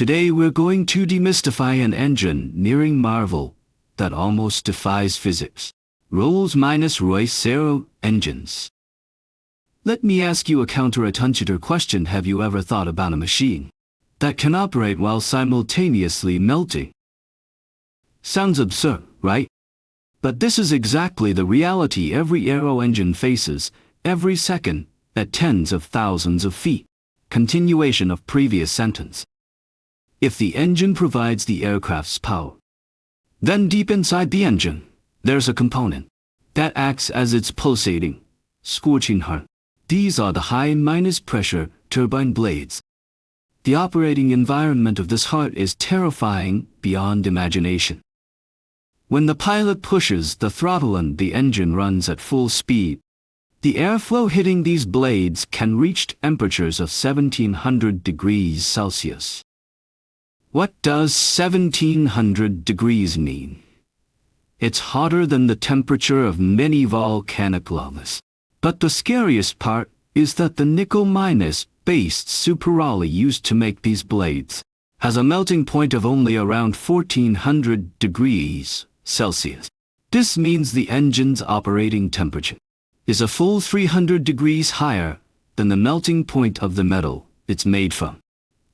Today we're going to demystify an engine nearing marvel that almost defies physics. Rolls-Royce Aero engines. Let me ask you a counter-attitular question. Have you ever thought about a machine that can operate while simultaneously melting? Sounds absurd, right? But this is exactly the reality every Aero engine faces, every second, at tens of thousands of feet. Continuation of previous sentence. If the engine provides the aircraft's power, then deep inside the engine, there's a component that acts as its pulsating, scorching heart. These are the high-pressure turbine blades. The operating environment of this heart is terrifying beyond imagination. When the pilot pushes the throttle and the engine runs at full speed, the airflow hitting these blades can reach temperatures of 1700 degrees Celsius. What does 1700 degrees mean? It's hotter than the temperature of many volcanic lavas. But the scariest part is that the nickel-based superalloy used to make these blades has a melting point of only around 1400 degrees Celsius. This means the engine's operating temperature is a full 300 degrees higher than the melting point of the metal it's made from.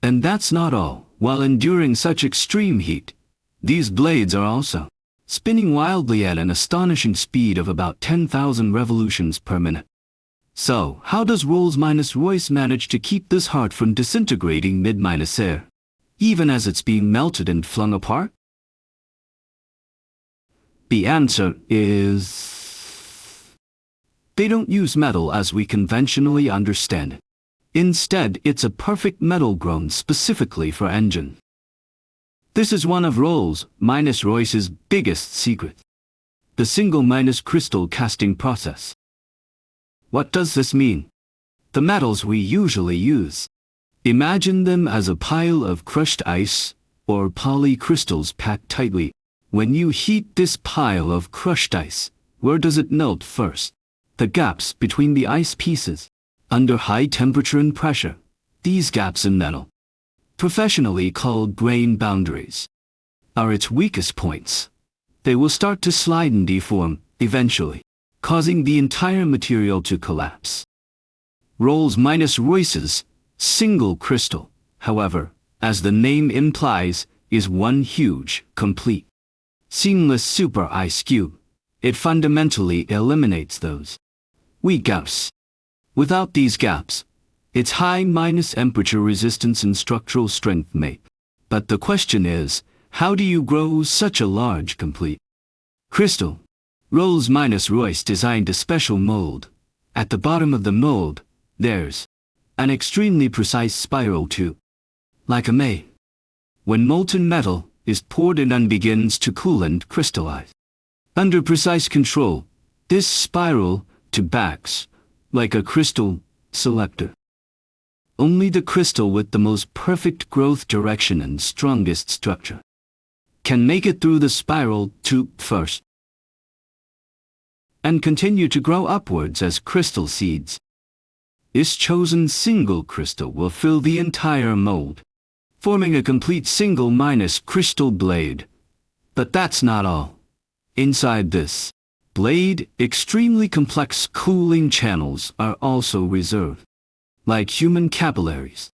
And that's not all. While enduring such extreme heat, these blades are also spinning wildly at an astonishing speed of about 10,000 revolutions per minute. So, how does Rolls-Royce manage to keep this heart from disintegrating mid-air, even as it's being melted and flung apart? The answer is they don't use metal as we conventionally understand it. Instead, it's a perfect metal grown specifically for engine. This is one of Rolls-Royce's biggest secrets: the single-crystal casting process. What does this mean? The metals we usually use, imagine them as a pile of crushed ice or polycrystals packed tightly. When you heat this pile of crushed ice, where does it melt first? The gaps between the ice pieces. Under high temperature and pressure, these gaps in metal, professionally called grain boundaries, are its weakest points. They will start to slide and deform, eventually, causing the entire material to collapse. Rolls-Royce's single crystal, however, as the name implies, is one huge, complete, seamless super ice cube. It fundamentally eliminates those weak gaps. Without these gaps, its high-temperature resistance and structural strength make. But the question is, how do you grow such a large, complete crystal? Rolls-Royce designed a special mold. At the bottom of the mold, there's an extremely precise spiral tube, like a may. When molten metal is poured in and begins to cool and crystallize, under precise control, this spiral tube acts like a crystal selector. Only the crystal with the most perfect growth direction and strongest structure can make it through the spiral tube first and continue to grow upwards as crystal seeds. This chosen single crystal will fill the entire mold, forming a complete single-crystal blade. But that's not all. Inside this blade, extremely complex cooling channels are also reserved, like human capillaries.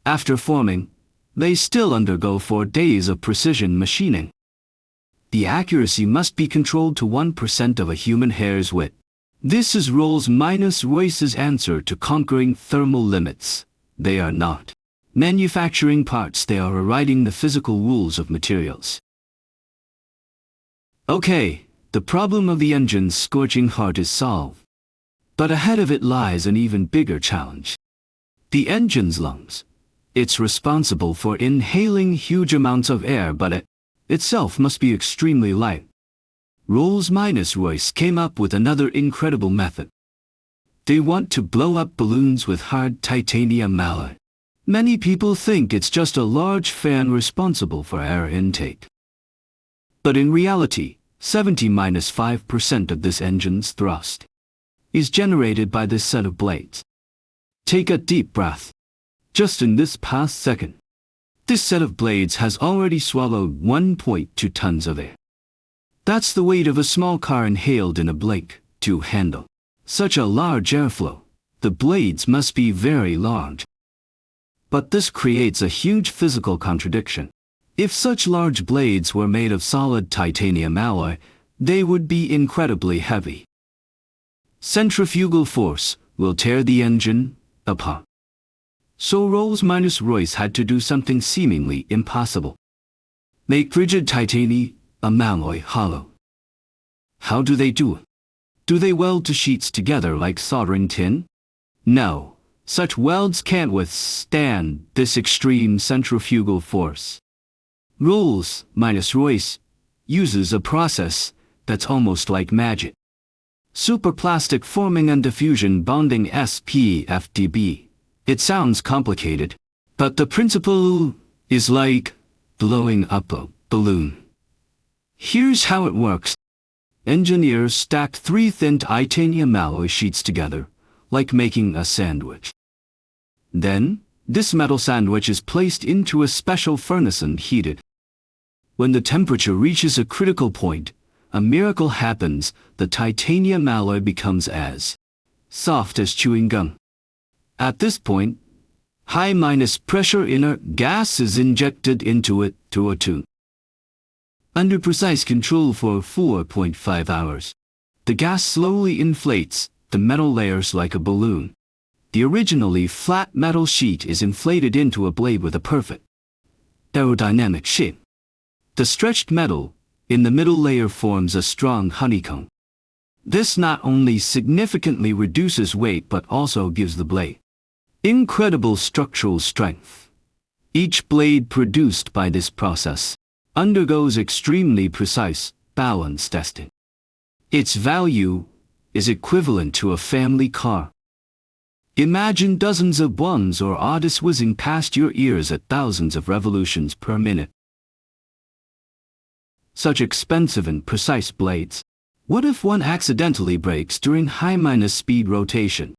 After forming, they still undergo 4 days of precision machining. The accuracy must be controlled to 1% of a human hair's width. This is Rolls-Royce's answer to conquering thermal limits. They are not manufacturing parts, they are rewriting the physical rules of materials. Okay. The problem of the engine's scorching heart is solved. But ahead of it lies an even bigger challenge. The engine's lungs. It's responsible for inhaling huge amounts of air, but it itself must be extremely light. Rolls-Royce came up with another incredible method. They want to blow up balloons with hard titanium alloy. Many people think it's just a large fan responsible for air intake. But in reality, 70-5% of this engine's thrust is generated by this set of blades. Take a deep breath. Just in this past second, This set of blades has already swallowed 1.2 tons of air. That's the weight of a small car inhaled in a blink. To handle such a large airflow, the blades must be very large. But this creates a huge physical contradiction. If such large blades were made of solid titanium alloy, they would be incredibly heavy. Centrifugal force will tear the engine apart. So Rolls-Royce had to do something seemingly impossible. Make rigid titanium alloy hollow. How do they do it? Do they weld the sheets together like soldering tin? No, such welds can't withstand this extreme centrifugal force. Rolls-Royce uses a process that's almost like magic. Superplastic forming and diffusion bonding SPFDB. It sounds complicated, but the principle is like blowing up a balloon. Here's how it works. Engineers stacked 3 thin titanium alloy sheets together, like making a sandwich. Then, this metal sandwich is placed into a special furnace and heated. When the temperature reaches a critical point, a miracle happens. The titanium alloy becomes as soft as chewing gum. At this point, high pressure inert gas is injected into it through a tube. Under precise control for 4.5 hours, the gas slowly inflates the metal layers like a balloon. The originally flat metal sheet is inflated into a blade with a perfect aerodynamic shape. The stretched metal in the middle layer forms a strong honeycomb. This not only significantly reduces weight but also gives the blade incredible structural strength. Each blade produced by this process undergoes extremely precise balance testing. Its value is equivalent to a family car. Imagine dozens of ones or odds whizzing past your ears at thousands of revolutions per minute. Such expensive and precise blades. What if one accidentally breaks during high speed rotation?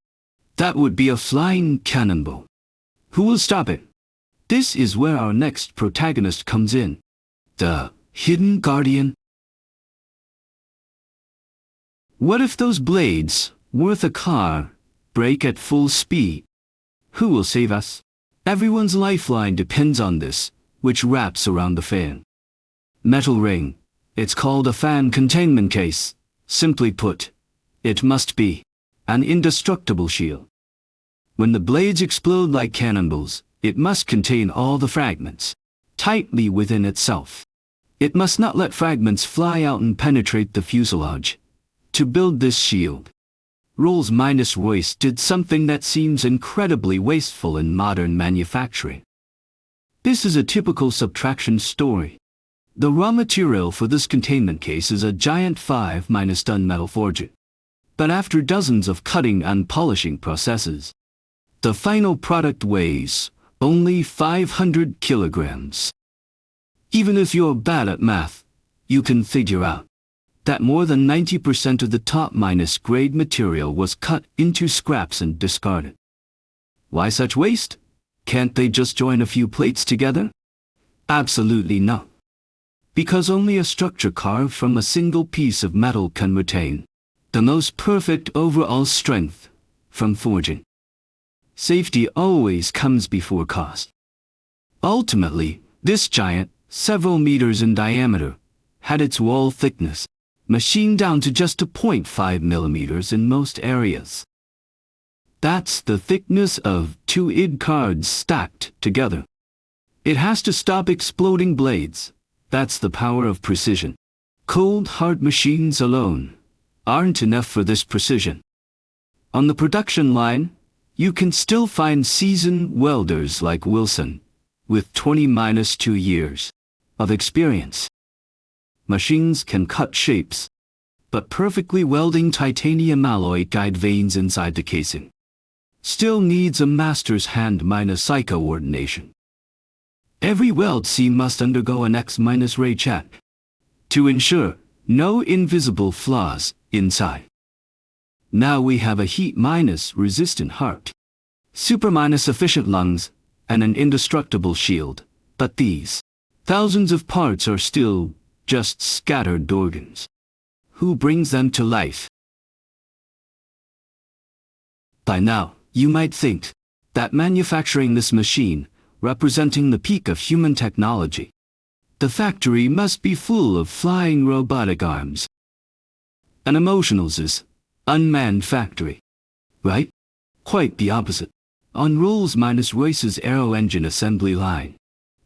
That would be a flying cannonball. Who will stop it? This is where our next protagonist comes in. The hidden guardian. What if those blades, worth a car, break at full speed? Who will save us? Everyone's lifeline depends on this, which wraps around the fan. Metal ring. It's called a fan containment case. Simply put, it must be an indestructible shield. When the blades explode like cannonballs, it must contain all the fragments tightly within itself. It must not let fragments fly out and penetrate the fuselage. To build this shield, Rolls-Royce did something that seems incredibly wasteful in modern manufacturing. This is a typical subtraction story. The raw material for this containment case is a giant 5-ton metal forging. But after dozens of cutting and polishing processes, the final product weighs only 500 kilograms. Even if you're bad at math, you can figure out that more than 90% of the top-grade material was cut into scraps and discarded. Why such waste? Can't they just join a few plates together? Absolutely not. Because only a structure carved from a single piece of metal can retain the most perfect overall strength from forging. Safety always comes before cost. Ultimately, this giant, several meters in diameter, had its wall thickness machined down to just 0.5 millimeters in most areas. That's the thickness of 2 ID cards stacked together. It has to stop exploding blades. That's the power of precision. Cold, hard machines alone aren't enough for this precision. On the production line, you can still find seasoned welders like Wilson, with 20-2 years of experience. Machines can cut shapes, but perfectly welding titanium alloy guide veins inside the casing still needs a master's hand-eye coordination. Every weld seam must undergo an X-ray check to ensure no invisible flaws inside. Now we have a heat-resistant heart, super-efficient lungs, and an indestructible shield. But these thousands of parts are still just scattered organs. Who brings them to life? By now, you might think that manufacturing this machine, representing the peak of human technology, the factory must be full of flying robotic arms. An emotionless, unmanned factory. Right? Quite the opposite. On Rolls-Royce's Aero engine assembly line,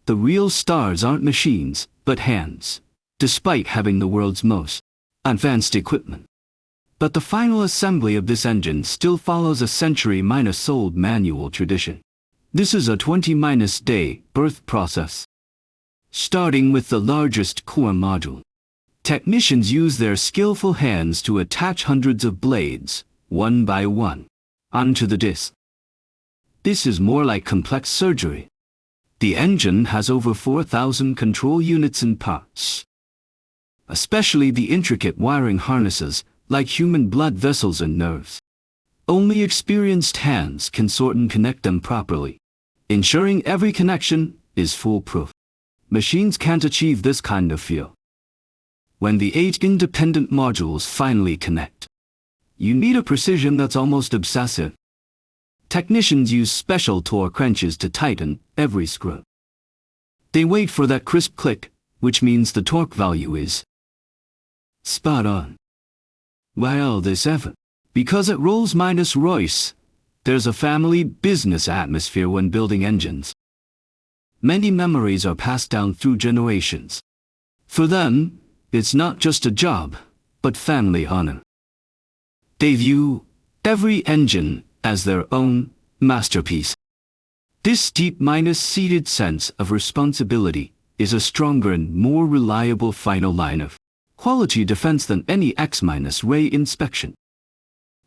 the real stars aren't machines, but hands, despite having the world's most advanced equipment. But the final assembly of this engine still follows a century-old manual tradition. This is a 20-day birth process. Starting with the largest core module, technicians use their skillful hands to attach hundreds of blades, one by one, onto the disc. This is more like complex surgery. The engine has over 4,000 control units and parts, especially the intricate wiring harnesses, like human blood vessels and nerves. Only experienced hands can sort and connect them properly, ensuring every connection is foolproof. Machines can't achieve this kind of feel. When the 8 independent modules finally connect, you need a precision that's almost obsessive. Technicians use special torque wrenches to tighten every screw. They wait for that crisp click, which means the torque value is spot on. Why all this effort? Because at Rolls-Royce, there's a family business atmosphere when building engines. Many memories are passed down through generations. For them, it's not just a job, but family honor. They view every engine as their own masterpiece. This deep-seated sense of responsibility is a stronger and more reliable final line of quality defense than any X-ray inspection.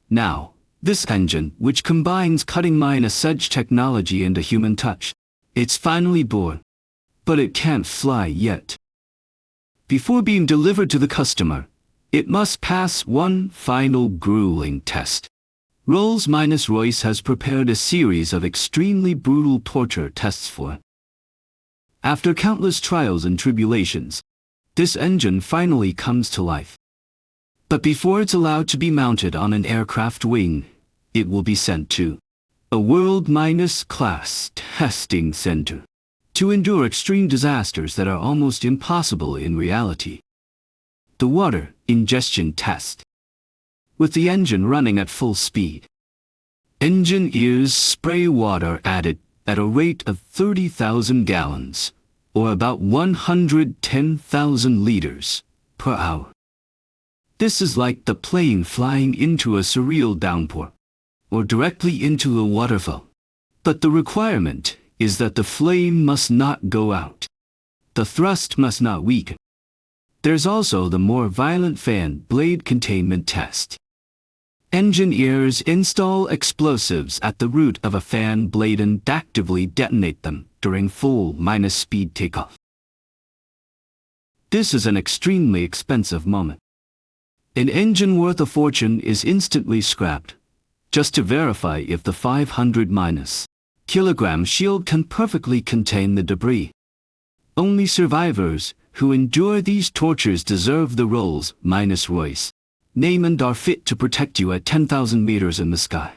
Now, this engine, which combines cutting-edge technology and a human touch, it's finally born. But it can't fly yet. Before being delivered to the customer, it must pass one final grueling test. Rolls-Royce has prepared a series of extremely brutal torture tests for it. After countless trials and tribulations, this engine finally comes to life. But before it's allowed to be mounted on an aircraft wing, it will be sent to a world-class testing center to endure extreme disasters that are almost impossible in reality. The water ingestion test. With the engine running at full speed, engineers spray water at it at a rate of 30,000 gallons, or about 110,000 liters per hour. This is like the plane flying into a surreal downpour, or directly into a waterfall. But the requirement is that the flame must not go out. The thrust must not weaken. There's also the more violent fan blade containment test. Engineers install explosives at the root of a fan blade and actively detonate them during full-speed takeoff. This is an extremely expensive moment. An engine worth a fortune is instantly scrapped, just to verify if the 500-kilogram shield can perfectly contain the debris. Only survivors who endure these tortures deserve the Rolls-Royce name and are fit to protect you at 10,000 meters in the sky.